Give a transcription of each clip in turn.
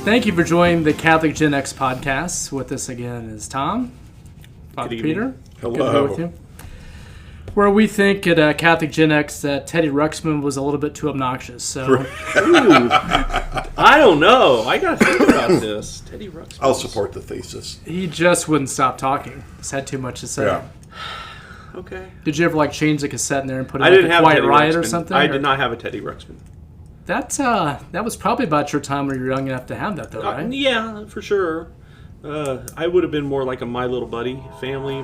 Thank you for joining the Catholic Gen X podcast. With us again is Tom, Father Peter. Hello. Good to be with you. Where we think at Catholic Gen X that Teddy Ruxpin was a little bit too obnoxious. So, Ooh, I don't know. I got to think about this. Teddy Ruxpin. I'll support the thesis. he just wouldn't stop talking. Just had too much to say. Yeah. Okay. Did you ever change the cassette in there and put it I in didn't a have Quiet Teddy Riot Ruxpin. or something? I did not have a Teddy Ruxpin. That was probably about your time when you were young enough to have that, though, right? Yeah, for sure. I would have been more like a My Little Buddy family.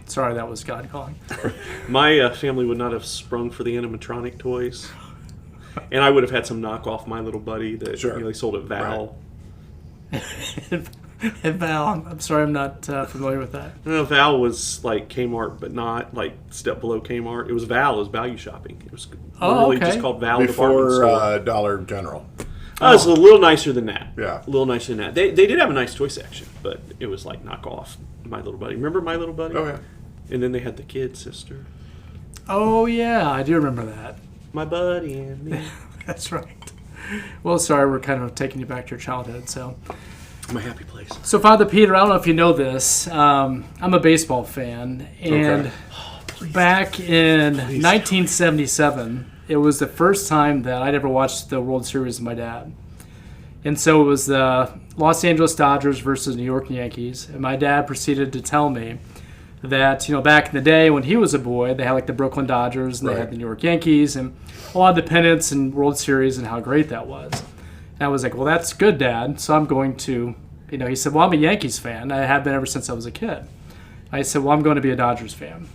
Sorry, that was God calling. My family would not have sprung for the animatronic toys, and I would have had some knockoff My Little Buddy that they sold at Val. Right. And Val, I'm sorry, I'm not familiar with that. Val was like Kmart, but not like step below Kmart. It was Val. It was value shopping. It was literally just called Val Department Store. Before Dollar General. It was a little nicer than that. Yeah. A little nicer than that. They did have a nice toy section, but it was like knockoff My Little Buddy. Remember My Little Buddy? Oh, yeah. And then they had the kid sister. Oh, yeah, I do remember that. My buddy and me. That's right. Well, sorry, we're kind of taking you back to your childhood, so... My happy place. So, Father Peter, I don't know if you know this. I'm a baseball fan, and back in 1977, it was the first time that I'd ever watched the World Series with my dad. And so it was the Los Angeles Dodgers versus New York Yankees, and my dad proceeded to tell me that, back in the day when he was a boy, they had the Brooklyn Dodgers, and they had the New York Yankees, and a lot of the pennants and World Series and how great that was. And I was like, well, that's good, Dad. So I'm going to, he said, well, I'm a Yankees fan. I have been ever since I was a kid. I said, well, I'm going to be a Dodgers fan.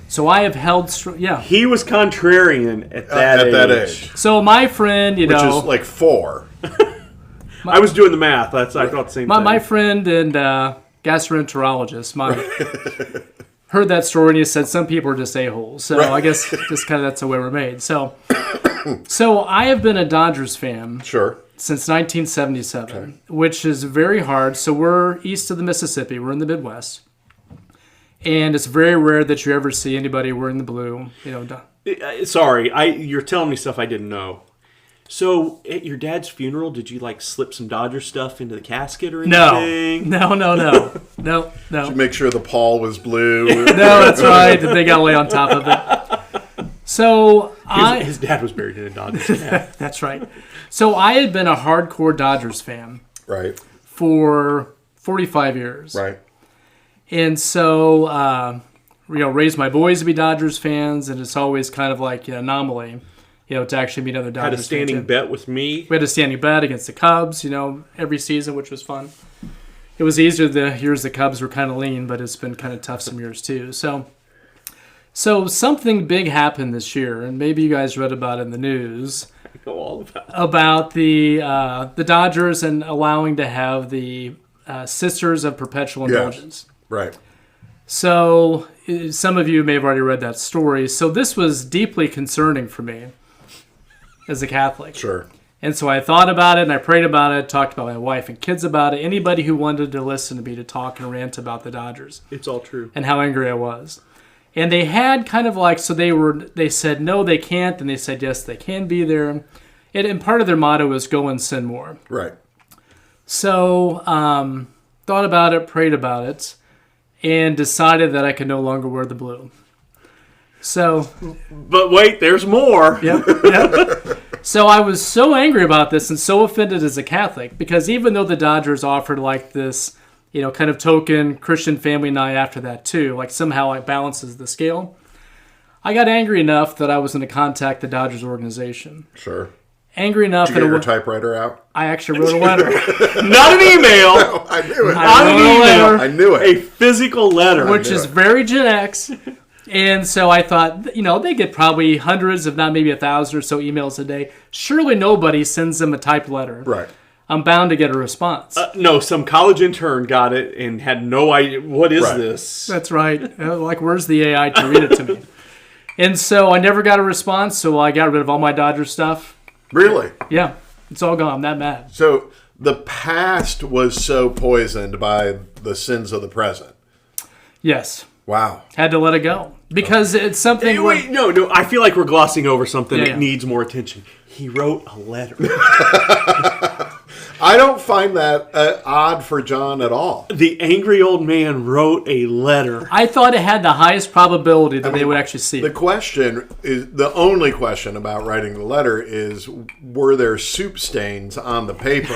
So I have held, He was contrarian at that age. So my friend, Which is like 4. I was doing the math. I thought the same thing. My friend and gastroenterologist, heard that story and he said some people are just a-holes. So I guess just kind of that's the way we're made. So I have been a Dodgers fan since 1977, which is very hard. So we're east of the Mississippi. We're in the Midwest. And it's very rare that you ever see anybody wearing the blue. Sorry, you're telling me stuff I didn't know. So at your dad's funeral, did you slip some Dodger stuff into the casket or anything? No. Did you make sure the pall was blue? No, that's right. They got to lay on top of it. So his dad was buried in a Dodgers hat. That's right. So I had been a hardcore Dodgers fan, for 45 years, And so raised my boys to be Dodgers fans, and it's always kind of like an anomaly, to actually meet other Dodgers. Had a standing bet with me. We had a standing bet against the Cubs, every season, which was fun. It was easier the years the Cubs were kind of lean, but it's been kind of tough some years too. So something big happened this year, and maybe you guys read about it in the news. About the Dodgers and allowing to have the Sisters of Perpetual Indulgence. Right. So some of you may have already read that story. So this was deeply concerning for me as a Catholic. Sure. And so I thought about it, and I prayed about it, talked about my wife and kids about it, anybody who wanted to listen to me to talk and rant about the Dodgers. It's all true. And how angry I was. And they had kind of so they said, no, they can't, and they said, yes, they can be there. And part of their motto is go and sin more. Right. So thought about it, prayed about it, and decided that I could no longer wear the blue. So, but wait, there's more. Yep. So I was so angry about this and so offended as a Catholic because even though the Dodgers offered this, kind of token Christian family night after that too, somehow it balances the scale, I got angry enough that I was going to contact the Dodgers organization. Sure. Angry enough Did you get your typewriter out? I actually wrote a letter. Not an email. No, I knew it. I knew it. A physical letter. Which is very Gen X. And so I thought, they get probably hundreds, if not maybe 1,000 or so emails a day. Surely nobody sends them a typed letter. Right. I'm bound to get a response. No, some college intern got it and had no idea. What is this? That's right. Where's the AI to read it to me? And so I never got a response, so I got rid of all my Dodger stuff. Really? Yeah. It's all gone. I'm that mad. So the past was so poisoned by the sins of the present. Yes. Wow. Had to let it go. because it's something. Hey, wait, no. I feel like we're glossing over something Yeah, that yeah. needs more attention. He wrote a letter. I don't find that odd for John at all. The angry old man wrote a letter. I thought it had the highest probability that they would actually see The it. question is, the only question about writing the letter is, were there soup stains on the paper?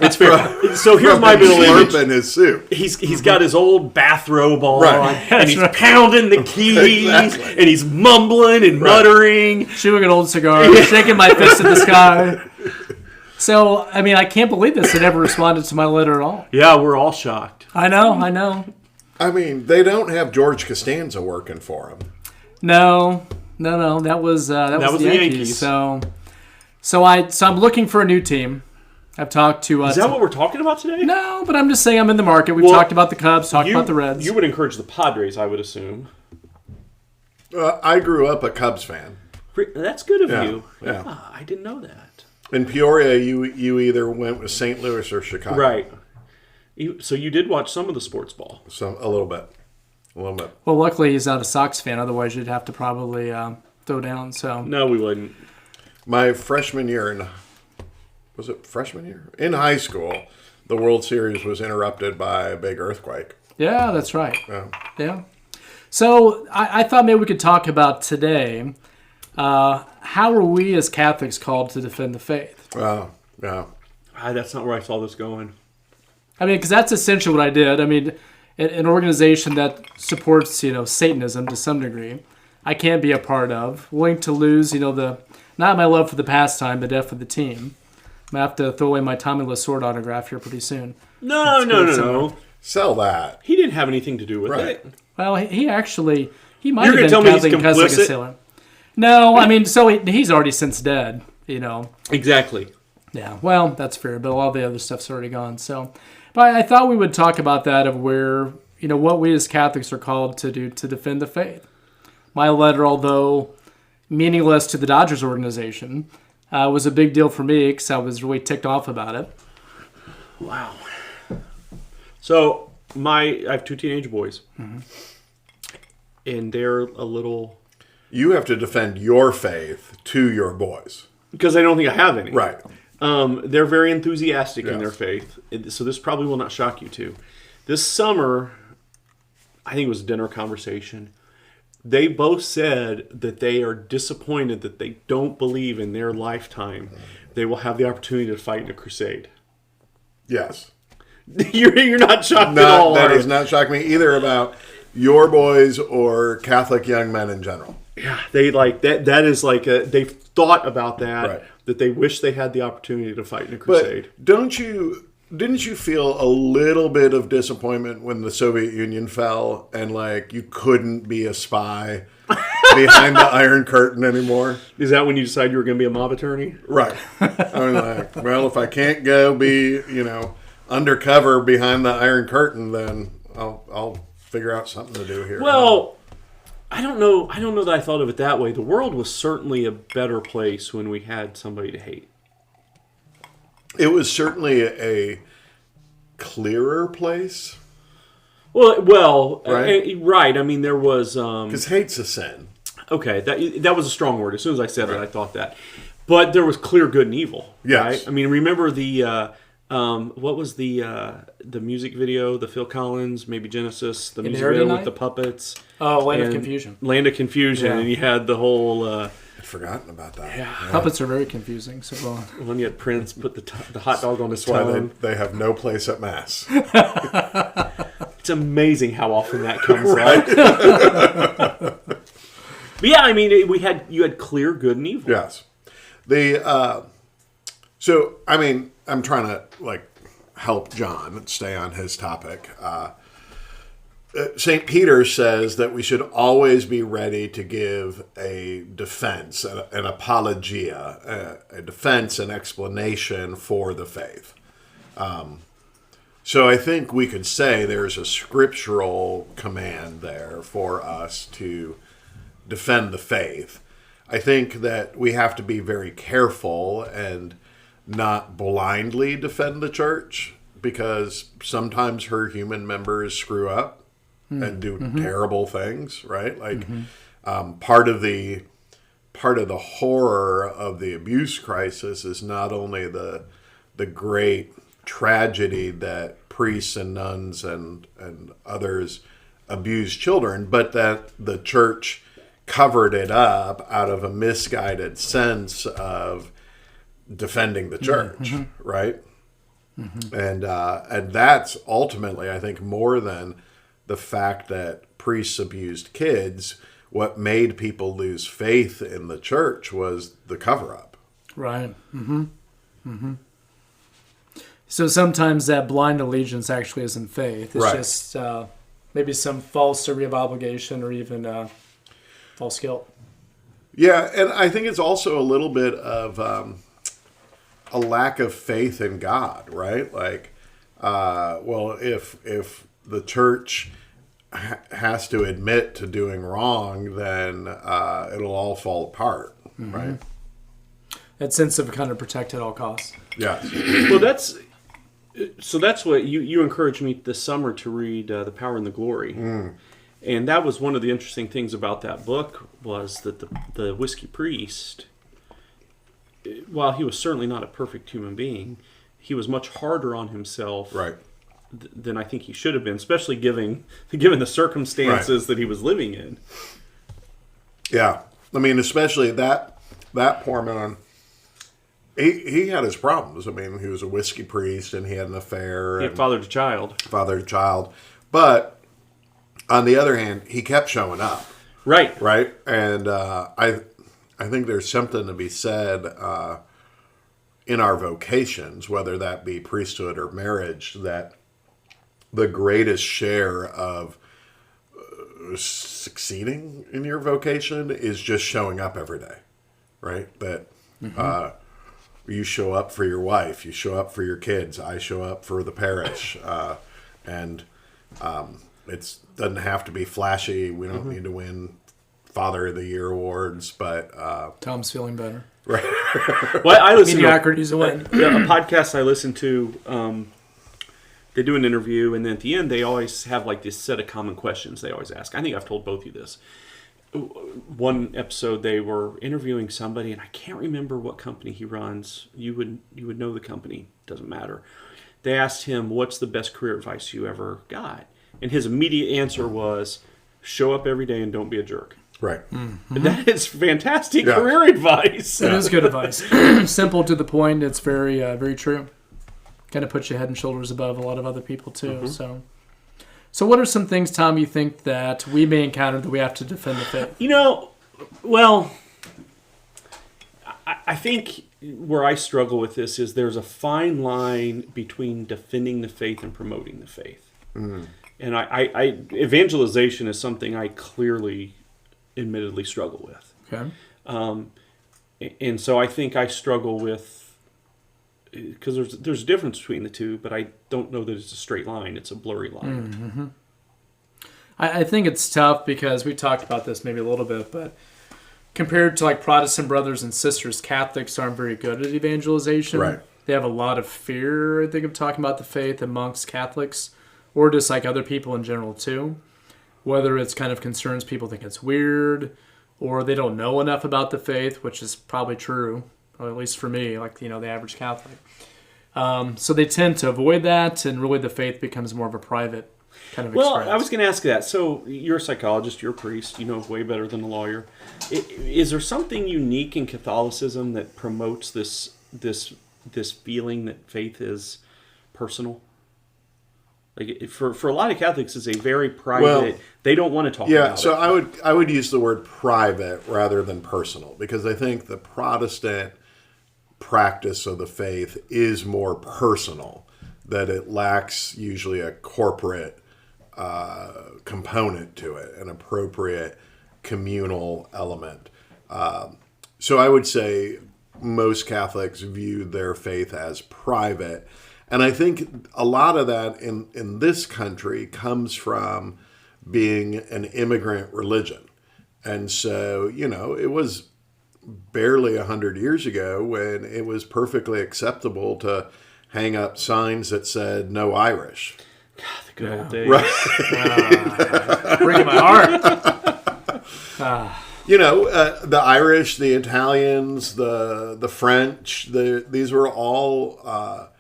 It's fair. So here's from my him middle image. slurping his soup. He's got his old bathrobe on, Right. and he's pounding the keys, Exactly. and he's mumbling and muttering. Chewing an old cigar, shaking my fist at the sky. So, I mean, I can't believe this. They never responded to my letter at all. Yeah, we're all shocked. I know. I mean, they don't have George Costanza working for him. No. That was the Yankees. So I'm looking for a new team. I've talked to. Is that what we're talking about today? No, but I'm just saying I'm in the market. We've Well, talked about the Cubs, talked about the Reds. You would encourage the Padres, I would assume. I grew up a Cubs fan. That's good of Yeah, you. yeah. Ah, I didn't know that. In Peoria, you either went with St. Louis or Chicago. Right. So you did watch some of the sports ball. So a little bit. Well, luckily he's not a Sox fan. Otherwise, you'd have to probably throw down. So No, we wouldn't. My freshman year was it freshman year? In high school, the World Series was interrupted by a big earthquake. yeah, that's right. Yeah. So I thought maybe we could talk about today. How are we as Catholics called to defend the faith? Yeah. That's not where I saw this going. I mean, because that's essentially what I did. I mean, an organization that supports, Satanism to some degree, I can't be a part of. Willing to lose, not my love for the pastime, but death for the team. I'm going to have to throw away my Tommy Lasorda autograph here pretty soon. No. Sell that. He didn't have anything to do with Right. it. Well, he might You're have been gonna tell me he's Catholic because like a complicit? sailor. No, I mean, so he's already since dead, Exactly. Yeah, well, that's fair, but all the other stuff's already gone. So, but I thought we would talk about that of where, what we as Catholics are called to do to defend the faith. My letter, although meaningless to the Dodgers organization, was a big deal for me because I was really ticked off about it. Wow. So I have two teenage boys, and they're a little You have to defend your faith to your boys. because I don't think I have any. Right. They're very enthusiastic in Yes. their faith, so this probably will not shock you too. This summer, I think it was a dinner conversation. They both said that they are disappointed that they don't believe in their lifetime they will have the opportunity to fight in a crusade. Yes. You're not shocked at all. That are does you? not shock me either about your boys or Catholic young men in general. Yeah, they like that. That is like they've thought about that. Right. That they wish they had the opportunity to fight in a crusade. But didn't you feel a little bit of disappointment when the Soviet Union fell and you couldn't be a spy behind the Iron Curtain anymore? Is that when you decided you were going to be a mob attorney? Right. I mean, well, if I can't go be, undercover behind the Iron Curtain, then I'll figure out something to do here. Well, I don't know that I thought of it that way. The world was certainly a better place when we had somebody to hate. It was certainly a clearer place. Well, Right. right. I mean, there was Because hate's a sin. okay. That was a strong word. As soon as I said that, I thought that. But there was clear good and evil. Yes. Right? I mean, remember the what was the music video? The Phil Collins, maybe Genesis, the music Inherited video Night? with the puppets. Oh, Land of and Confusion. Land of Confusion, Yeah. and you had the whole. I'd forgotten about that. Yeah. Puppets are very confusing, so go on. When you had Prince put the hot dog on his That's why tongue. they have no place at Mass. It's amazing how often that comes up. But yeah, I mean, you had clear good and evil. Yes. So, I mean, I'm trying to, help John stay on his topic. St. Peter says that we should always be ready to give a defense, an apologia, a defense, an explanation for the faith. So I think we could say there's a scriptural command there for us to defend the faith. I think that we have to be very careful and not blindly defend the church because sometimes her human members screw up. and do terrible things, right? Like part of the horror of the abuse crisis is not only the great tragedy that priests and nuns and others abuse children, but that the church covered it up out of a misguided sense of defending the church, right? And that's ultimately, I think, more than the fact that priests abused kids. What made people lose faith in the church was the cover-up. Right. So sometimes that blind allegiance actually isn't faith. It's just maybe some false degree of obligation or even false guilt. Yeah, and I think it's also a little bit of a lack of faith in God, right? Like, well, if the church has to admit to doing wrong, then it'll all fall apart, right? That sense of kind of protect at all costs. Yeah. Well, that's what you encouraged me this summer to read, The Power and the Glory. And that was one of the interesting things about that book was that the whiskey priest, while he was certainly not a perfect human being, he was much harder on himself than I think he should have been, especially given the circumstances that he was living in. Yeah. I mean, especially that poor man, he had his problems. I mean, he was a whiskey priest and he had an affair. He had fathered a child. But on the other hand, he kept showing up. Right. Right. And I think there's something to be said in our vocations, whether that be priesthood or marriage, that the greatest share of succeeding in your vocation is just showing up every day, right? That you show up for your wife, you show up for your kids, I show up for the parish, and it doesn't have to be flashy. We don't need to win Father of the Year awards, but Tom's feeling better. Right. Well, I listen Mediocrity's a win. a podcast I listen to. They do an interview, and then at the end, they always have like this set of common questions they always ask. I think I've told both of you this. One episode, they were interviewing somebody, and I can't remember what company he runs. You would know the company. Doesn't matter. They asked him, "What's the best career advice you ever got?" And his immediate answer was, "Show up every day and don't be a jerk." Right. And that is fantastic career advice. It is good advice. Simple to the point. It's very, very true. Kind of puts you head and shoulders above a lot of other people too. So what are some things, Tom, you think that we may encounter that we have to defend the faith? Well, I think where I struggle with this is there's a fine line between defending the faith and promoting the faith. And I evangelization is something I clearly, admittedly struggle with. Okay. And so I think I struggle with, because there's a difference between the two, but I don't know that it's a straight line. It's a blurry line. I think it's tough because we talked about this maybe a little bit, but compared to like Protestant brothers and sisters, Catholics aren't very good at evangelization. Right. They have a lot of fear, I think, of talking about the faith amongst Catholics, or just like other people in general too. Whether it's kind of concerns people think it's weird, or they don't know enough about the faith, which is probably true. Or at least for me, like, the average Catholic. So they tend to avoid that, and really the faith becomes more of a private kind of experience. Well, I was going to ask that. So you're a psychologist, you're a priest, you know way better than a lawyer. Is there something unique in Catholicism that promotes this feeling that faith is personal? Like for a lot of Catholics, it's a very private. They don't want to talk about it. So I would use the word private rather than personal, because I think the Protestant practice of the faith is more personal, that it lacks usually a corporate component to it, an appropriate communal element. So I would say most Catholics view their faith as private. And I think a lot of that in this country comes from being an immigrant religion. And so, it was barely 100 years ago when it was perfectly acceptable to hang up signs that said no Irish. The good old days. Right. Breaking my heart. The Irish, the Italians, the French, these were all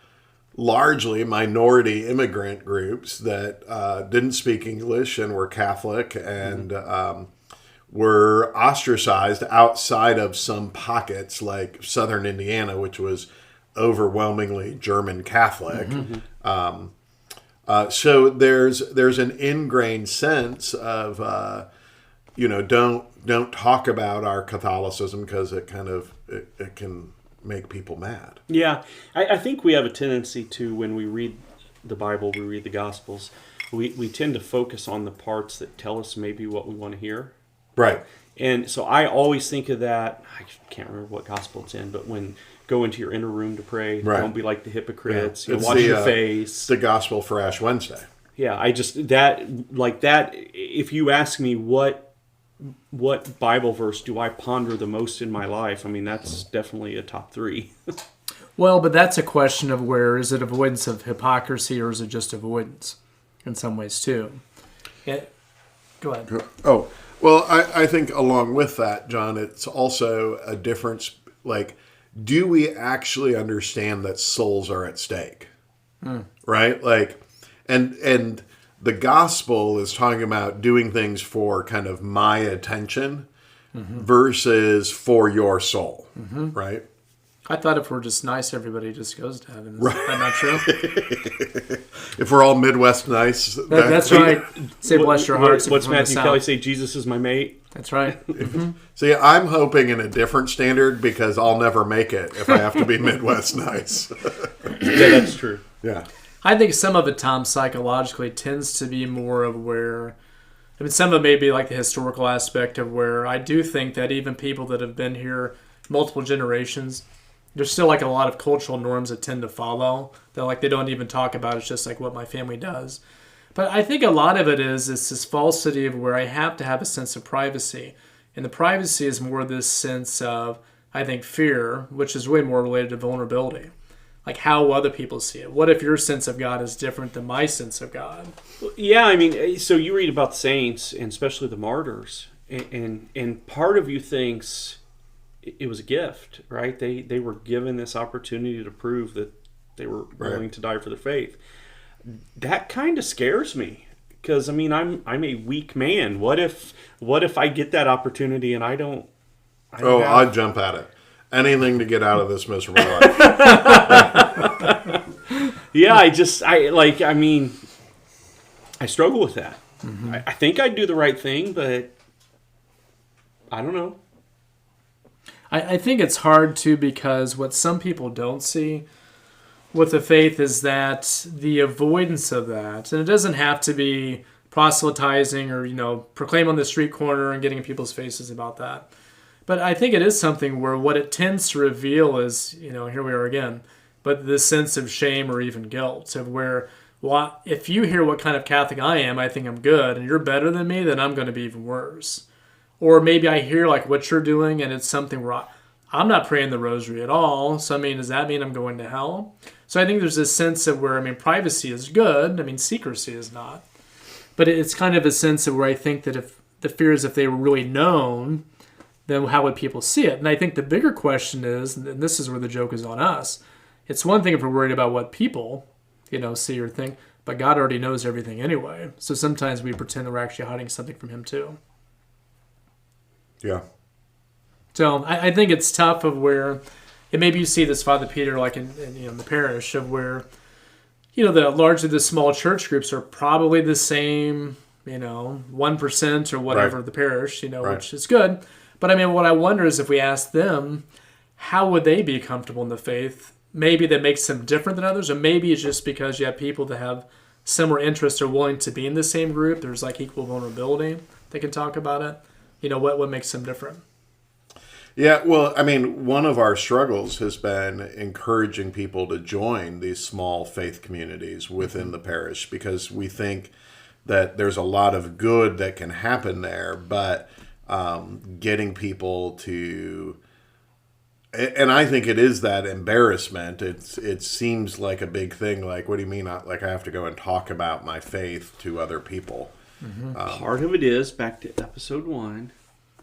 largely minority immigrant groups that didn't speak English and were Catholic and were ostracized outside of some pockets like southern Indiana, which was overwhelmingly German Catholic. So there's an ingrained sense of don't talk about our Catholicism because it can make people mad. Yeah, I think we have a tendency to, when we read the Bible, we read the Gospels, we tend to focus on the parts that tell us maybe what we want to hear. Right. And so I always think of that. I can't remember what gospel it's in, but when go into your inner room to pray, Right. Don't be like the hypocrites. Yeah. Wash your face. It's the gospel for Ash Wednesday. Yeah, I just that. If you ask me what Bible verse do I ponder the most in my life, I mean that's definitely a top 3. Well, but that's a question of where is it avoidance of hypocrisy or is it just avoidance in some ways too? Yeah. Go ahead. Oh, well, I think along with that, John, it's also a difference. Like, do we actually understand that souls are at stake? Right? Like, and the gospel is talking about doing things for kind of my attention versus for your soul, right? I thought if we're just nice, everybody just goes to heaven. Is that not true? If we're all Midwest nice. That's right. Say bless your hearts. What's Matthew Kelly say? Jesus is my mate. That's right. See, I'm hoping in a different standard because I'll never make it if I have to be Midwest nice. Yeah, that's true. Yeah. I think some of it, Tom, psychologically tends to be more of where, I mean, some of it may be like the historical aspect of where I do think that even people that have been here multiple generations, there's still like a lot of cultural norms that tend to follow that like they don't even talk about. It's just like what my family does. But I think a lot of it is this falsity of where I have to have a sense of privacy. And the privacy is more this sense of, I think, fear, which is way more related to vulnerability. Like how other people see it. What if your sense of God is different than my sense of God? Yeah, I mean, so you read about saints, and especially the martyrs, and part of you thinks it was a gift, right? They were given this opportunity to prove that they were willing to die for their faith. That kind of scares me because I mean I'm a weak man. What if I get that opportunity and I don't I'd jump at it. Anything to get out of this miserable life. Yeah, I struggle with that. I think I'd do the right thing, but I don't know. I think it's hard too because what some people don't see with the faith is that the avoidance of that, and it doesn't have to be proselytizing or, proclaim on the street corner and getting in people's faces about that. But I think it is something where what it tends to reveal is, here we are again, but this sense of shame or even guilt of where, well, if you hear what kind of Catholic I am, I think I'm good, and you're better than me, then I'm going to be even worse. Or maybe I hear like what you're doing and it's something where I'm not praying the rosary at all. So, does that mean I'm going to hell? So I think there's this sense of where, privacy is good. Secrecy is not. But it's kind of a sense of where I think that if the fear is if they were really known, then how would people see it? And I think the bigger question is, and this is where the joke is on us, it's one thing if we're worried about what people, see or think, but God already knows everything anyway. So sometimes we pretend that we're actually hiding something from him too. Yeah. So I think it's tough of where, and maybe you see this, Father Peter, like in the parish, of where, largely the small church groups are probably the same, 1% or whatever of the parish, which is good. But what I wonder is if we ask them, how would they be comfortable in the faith? Maybe that makes them different than others, or maybe it's just because you have people that have similar interests or willing to be in the same group. There's like equal vulnerability. They can talk about it. What makes them different? Yeah, well, one of our struggles has been encouraging people to join these small faith communities within the parish because we think that there's a lot of good that can happen there, but getting people to And I think it is that embarrassment. It seems like a big thing. Like, what do you mean? Like, I have to go and talk about my faith to other people. Part of it is, back to episode 1,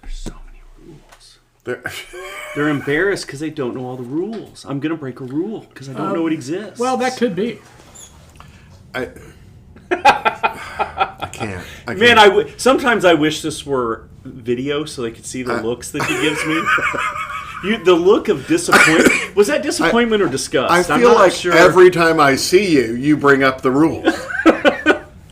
there's so many rules. They're embarrassed because they don't know all the rules. I'm going to break a rule because I don't know it exists. Well, that could be. I can't. Man, sometimes I wish this were video so they could see the looks that he gives me. The look of disappointment. Was that disappointment or disgust? I feel like every time I see you, you bring up the rules.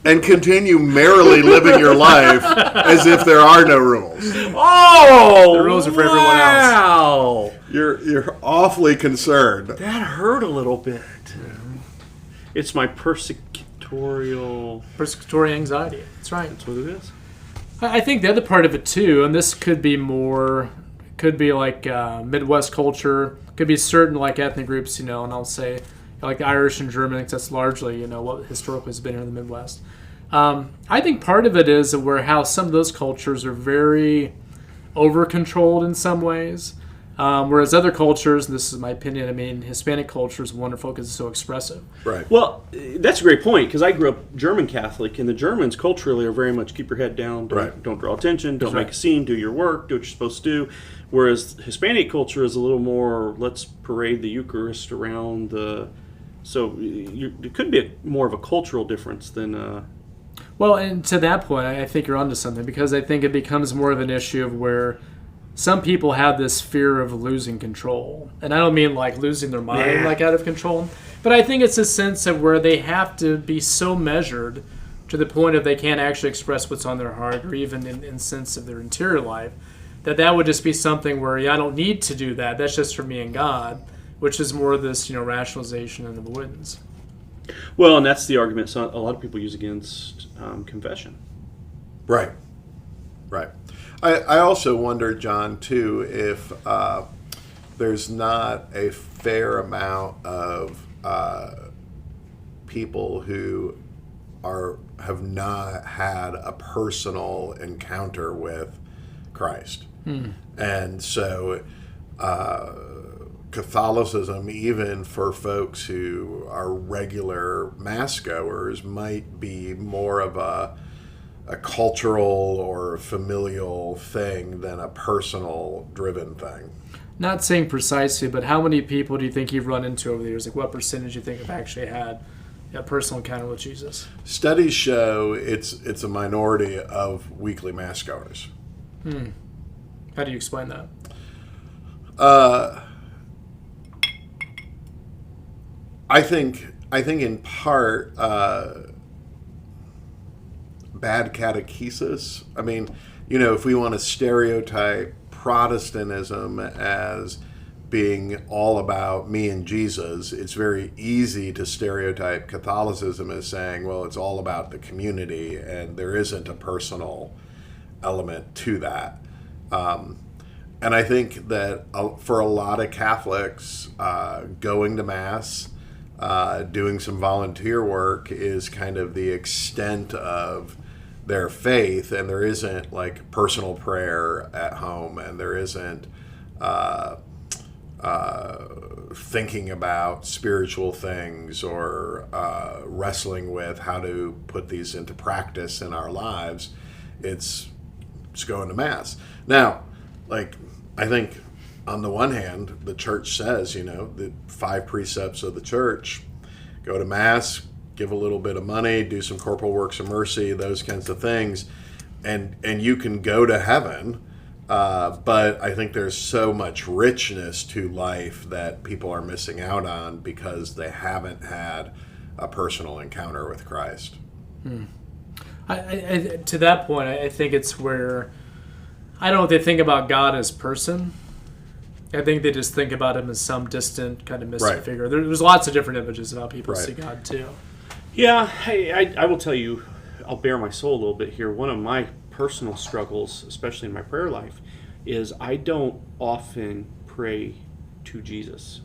And continue merrily living your life as if there are no rules. Oh! The rules are for everyone else. Wow! You're awfully concerned. That hurt a little bit. It's my persecutory anxiety. That's right. That's what it is. I think the other part of it too, and this could be like Midwest culture, could be certain like ethnic groups, and I'll say like the Irish and German, that's largely what historically has been here in the Midwest. I think part of it is how some of those cultures are very over-controlled in some ways, whereas other cultures, and this is my opinion, Hispanic culture is wonderful because it's so expressive. Right. Well, that's a great point because I grew up German Catholic, and the Germans culturally are very much keep your head down, don't draw attention, don't make a scene, do your work, do what you're supposed to do. Whereas Hispanic culture is a little more, let's parade the Eucharist around so it could be more of a cultural difference than... Well, and to that point, I think you're onto something because I think it becomes more of an issue of where some people have this fear of losing control. And I don't mean like losing their mind like out of control, but I think it's a sense of where they have to be so measured to the point of they can't actually express what's on their heart or even in sense of their interior life. That would just be something where I don't need to do that. That's just for me and God, which is more of this, rationalization and avoidance. Well, and that's the argument a lot of people use against confession. Right. I also wonder, John, too, if there's not a fair amount of people who have not had a personal encounter with Christ. And so Catholicism, even for folks who are regular mass goers, might be more of a cultural or familial thing than a personal driven thing. Not saying precisely, but how many people do you think you've run into over the years? Like what percentage do you think have actually had a personal encounter with Jesus? Studies show it's a minority of weekly mass goers. How do you explain that? I think in part bad catechesis. If we want to stereotype Protestantism as being all about me and Jesus, it's very easy to stereotype Catholicism as saying, well, it's all about the community, and there isn't a personal element to that. And I think that for a lot of Catholics, going to Mass, doing some volunteer work is kind of the extent of their faith, and there isn't like personal prayer at home, and there isn't thinking about spiritual things or wrestling with how to put these into practice in our lives. It's going to Mass. Now, I think on the one hand, the church says, the 5 precepts of the church: go to Mass, give a little bit of money, do some corporal works of mercy, those kinds of things, and you can go to heaven. But I think there's so much richness to life that people are missing out on because they haven't had a personal encounter with Christ. I to that point, I think it's where I don't know if they think about God as person. I think they just think about him as some distant kind of mystic figure. There's lots of different images of how people see God too. Yeah, hey, I will tell you, I'll bare my soul a little bit here. One of my personal struggles, especially in my prayer life, is I don't often pray to Jesus.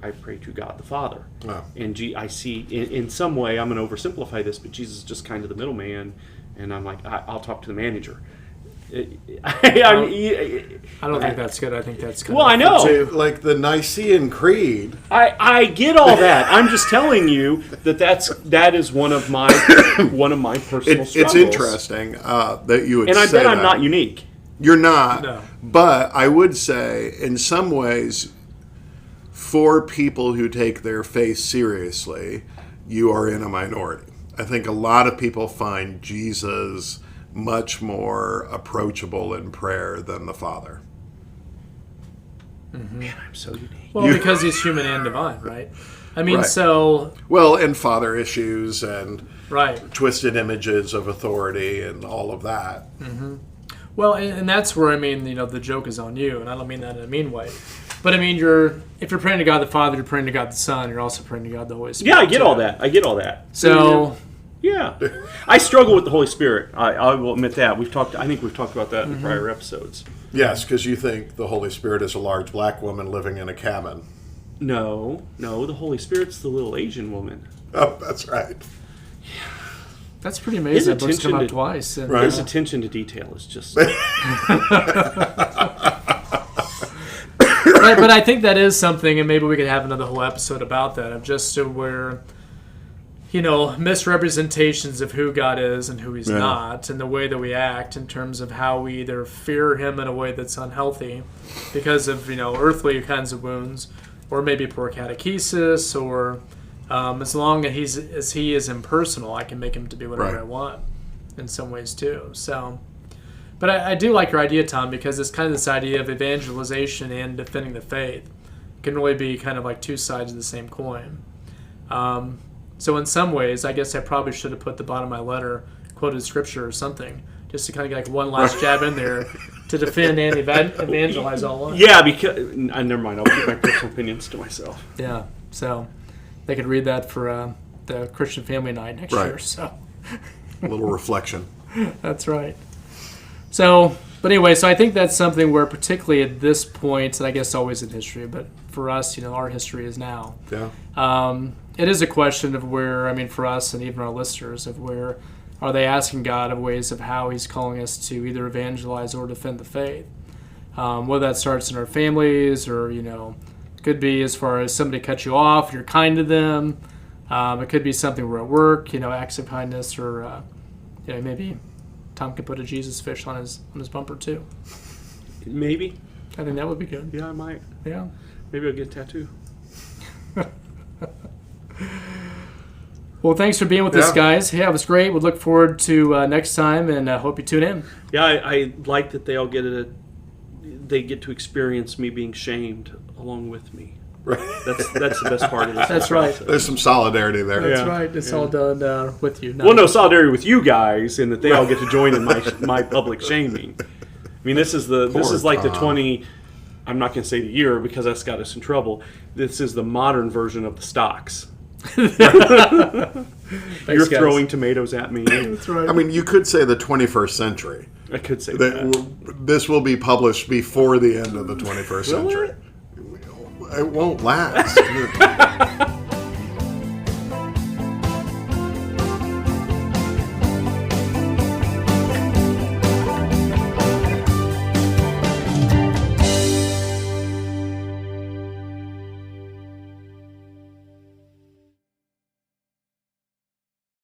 I pray to God the Father. Oh. And I see, in some way, I'm going to oversimplify this, but Jesus is just kind of the middleman, and I'm like, I'll talk to the manager. I mean, I don't think that's good. I think that's kind well, of I know. Like the Nicene Creed. I get all that. I'm just telling you that is one of my personal struggles. It's interesting that you would and I say bet I'm that. not unique. You're not. No. But I would say, in some ways, for people who take their faith seriously, you are in a minority. I think a lot of people find Jesus much more approachable in prayer than the Father. Man, I'm so unique. Well, because he's human and divine, right? I mean, Right. so Well, and father issues and right. twisted images of authority and all of that. Well, and that's where, I mean, the joke is on you, and I don't mean that in a mean way. But I mean, if you're praying to God the Father, you're praying to God the Son, you're also praying to God the Holy Spirit. Yeah, I get too. all that. I get all that. So, Yeah, I struggle with the Holy Spirit. I will admit that. I think we've talked about that in prior episodes. Yes, because you think the Holy Spirit is a large black woman living in a cabin. No, the Holy Spirit's the little Asian woman. Oh, that's right. that's pretty amazing. That book's come attention out to- twice. And, Right. His attention to detail is just. but I think that is something, and maybe we could have another whole episode about that, of just where, misrepresentations of who God is and who He's Yeah. not, and the way that we act in terms of how we either fear Him in a way that's unhealthy because of, earthly kinds of wounds, or maybe poor catechesis, or as long as He is impersonal, I can make Him to be whatever Right. I want in some ways too. So. But I do like your idea, Tom, because it's kind of this idea of evangelization and defending the faith. It can really be kind of like two sides of the same coin. So in some ways, I guess I probably should have put the bottom of my letter quoted scripture or something, just to kind of get like one last jab in there to defend and evangelize all along. Yeah, because never mind. I'll keep my personal opinions to myself. Yeah. So they could read that for the Christian Family Night next Right. year. So A little reflection. that's right. So, but anyway, so I think that's something where, particularly at this point, and I guess always in history, but for us, our history is now. Yeah. It is a question of where, I mean, for us and even our listeners, of where are they asking God of ways of how He's calling us to either evangelize or defend the faith. Whether that starts in our families, or could be as far as somebody cut you off, you're kind to them. It could be something we're at work, acts of kindness, or maybe Tom could put a Jesus fish on his bumper too. Maybe. I think that would be good. Yeah, I might. Yeah. Maybe I'll get a tattoo. Well, thanks for being with us, Yeah. guys. Yeah, it was great. We'll look forward to next time, and hope you tune in. Yeah, I like that they all they get to experience me being shamed along with me. Right. That's the best part of this. That's right. process. There's some solidarity there. That's Yeah. right. It's all done with you. Well, no solidarity with you guys, in that they all get to join in my public shaming. I mean, this is like the Tom. 20. I'm not going to say the year because that's got us in trouble. This is the modern version of the stocks. Thanks, You're guys. throwing tomatoes at me. That's right. I mean, you could say the 21st century. I could say that. This will be published before the end of the 21st century. It won't last.